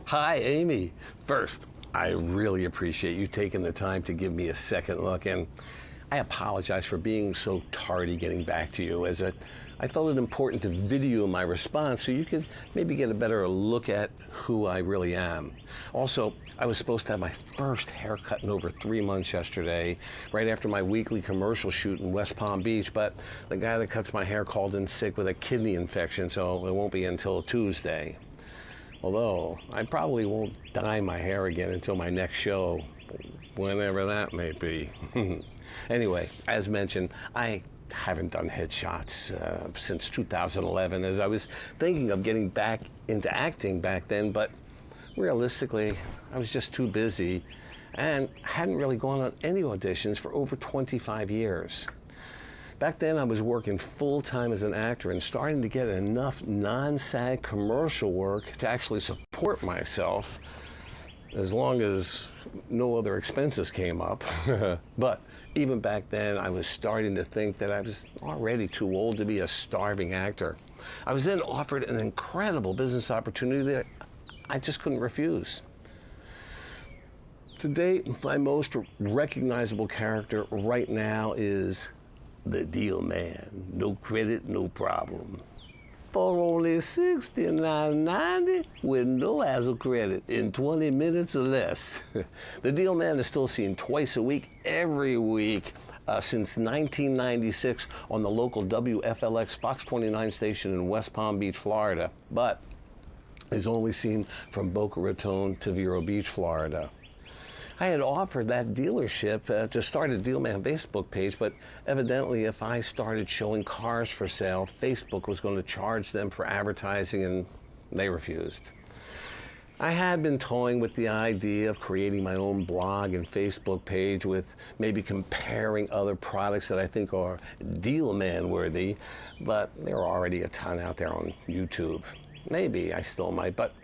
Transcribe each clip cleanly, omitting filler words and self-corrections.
Hi, Amy. First, I really appreciate you taking the time to give me a second look, and I apologize for being so tardy getting back to you, I felt it important to video my response so you could maybe get a better look at who I really am. Also, I was supposed to have my first haircut in over 3 months yesterday, right after my weekly commercial shoot in West Palm Beach, but the guy that cuts my hair called in sick with a kidney infection, so it won't be until Tuesday. Although, I probably won't dye my hair again until my next show, whenever that may be. Anyway, as mentioned, I haven't done headshots since 2011, as I was thinking of getting back into acting back then, but realistically, I was just too busy and hadn't really gone on any auditions for over 25 years. Back then, I was working full-time as an actor and starting to get enough non-SAG commercial work to actually support myself, as long as no other expenses came up. But even back then, I was starting to think that I was already too old to be a starving actor. I was then offered an incredible business opportunity that I just couldn't refuse. To date, my most recognizable character right now is the Deal Man. No credit, no problem. For only $69.90 with no hassle credit in 20 minutes or less. The Deal Man is still seen twice a week, every week, since 1996 on the local WFLX Fox 29 station in West Palm Beach, Florida, but is only seen from Boca Raton to Vero Beach, Florida. I had offered that dealership to start a Deal Man Facebook page, but evidently if I started showing cars for sale, Facebook was going to charge them for advertising, and they refused. I had been toying with the idea of creating my own blog and Facebook page with maybe comparing other products that I think are Deal Man worthy, but there are already a ton out there on YouTube. Maybe I still might, but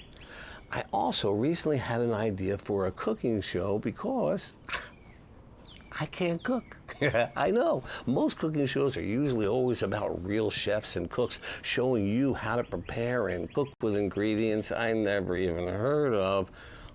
I also recently had an idea for a cooking show because I can't cook. I know, most cooking shows are usually always about real chefs and cooks showing you how to prepare and cook with ingredients I never even heard of.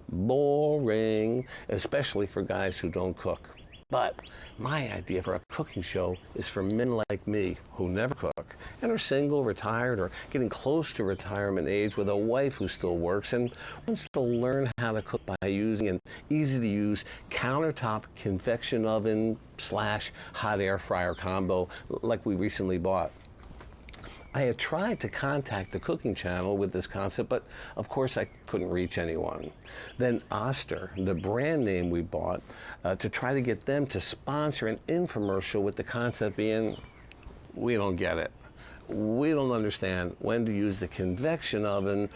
Boring, especially for guys who don't cook. But my idea for a cooking show is for men like me who never cook and are single, retired, or getting close to retirement age with a wife who still works and wants to learn how to cook by using an easy-to-use countertop convection oven / hot air fryer combo like we recently bought. I had tried to contact the cooking channel with this concept, but of course I couldn't reach anyone. Then Oster, the brand name we bought, to try to get them to sponsor an infomercial with the concept being, we don't get it. We don't understand when to use the convection oven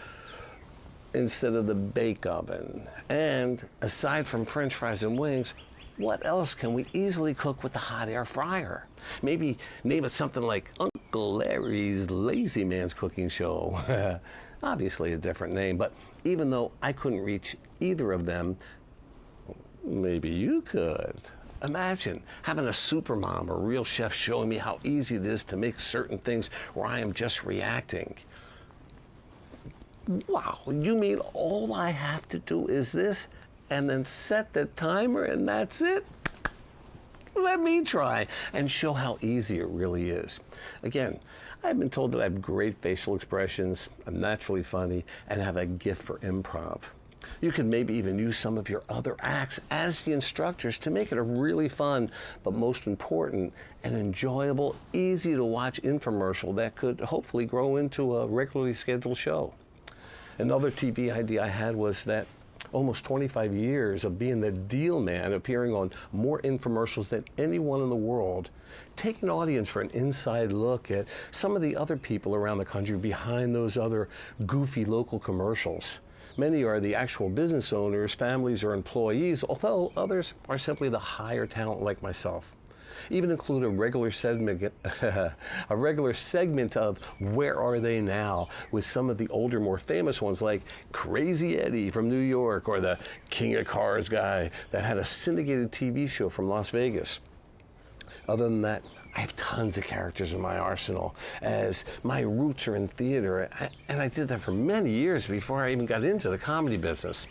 instead of the bake oven. And aside from French fries and wings, what else can we easily cook with the hot air fryer? Maybe name it something like Uncle Larry's Lazy Man's Cooking Show. Obviously a different name, but even though I couldn't reach either of them, maybe you could. Imagine having a supermom or real chef showing me how easy it is to make certain things where I am just reacting. Wow, you mean all I have to do is this and then set the timer and that's it? Let me try and show how easy it really is. Again, I've been told that I have great facial expressions, I'm naturally funny, and have a gift for improv. You could maybe even use some of your other acts as the instructors to make it a really fun, but most important, an enjoyable, easy to watch infomercial that could hopefully grow into a regularly scheduled show. Another TV idea I had was that almost 25 years of being the Deal Man, appearing on more infomercials than anyone in the world, take an audience for an inside look at some of the other people around the country behind those other goofy local commercials. Many are the actual business owners, families, or employees, although others are simply the higher talent like myself. Even include a regular segment of Where Are They Now with some of the older, more famous ones like Crazy Eddie from New York or the King of Cars guy that had a syndicated TV show from Las Vegas. Other than that, I have tons of characters in my arsenal, as my roots are in theater, and I did that for many years before I even got into the comedy business.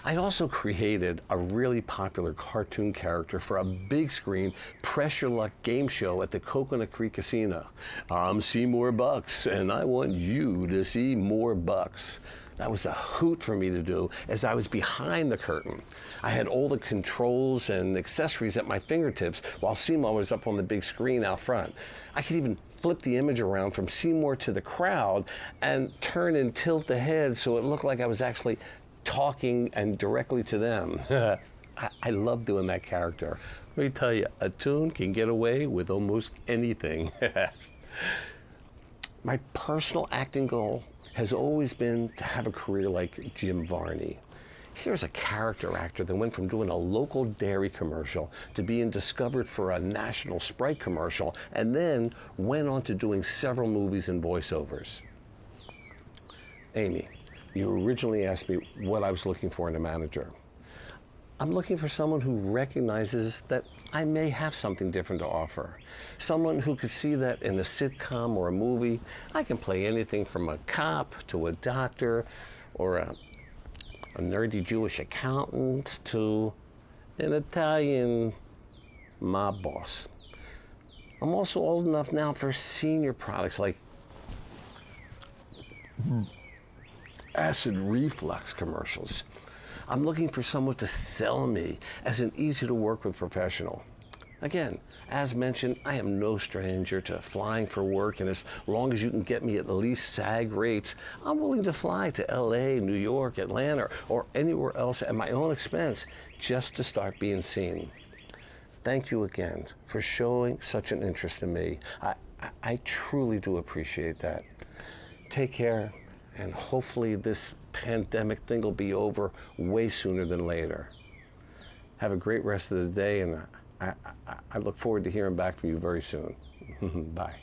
I also created a really popular cartoon character for a big screen pressure luck game show at the Coconut Creek Casino. I'm Seymour Bucks, and I want you to see more bucks. That was a hoot for me to do, as I was behind the curtain. I had all the controls and accessories at my fingertips while Seymour was up on the big screen out front. I could even flip the image around from Seymour to the crowd and turn and tilt the head so it looked like I was actually talking and directly to them. I love doing that character. Let me tell you, a tune can get away with almost anything. My personal acting goal has always been to have a career like Jim Varney. Here's a character actor that went from doing a local dairy commercial to being discovered for a national Sprite commercial, and then went on to doing several movies and voiceovers. Amy, you originally asked me what I was looking for in a manager. I'm looking for someone who recognizes that I may have something different to offer. Someone who could see that in a sitcom or a movie, I can play anything from a cop to a doctor, or a nerdy Jewish accountant to an Italian mob boss. I'm also old enough now for senior products like acid reflux commercials. I'm looking for someone to sell me as an easy to work with professional. Again, as mentioned, I am no stranger to flying for work, and as long as you can get me at the least SAG rates, I'm willing to fly to LA, New York, Atlanta, or anywhere else at my own expense just to start being seen. Thank you again for showing such an interest in me. I truly do appreciate that. Take care, and hopefully this pandemic thing will be over way sooner than later. Have a great rest of the day, and I look forward to hearing back from you very soon. Bye.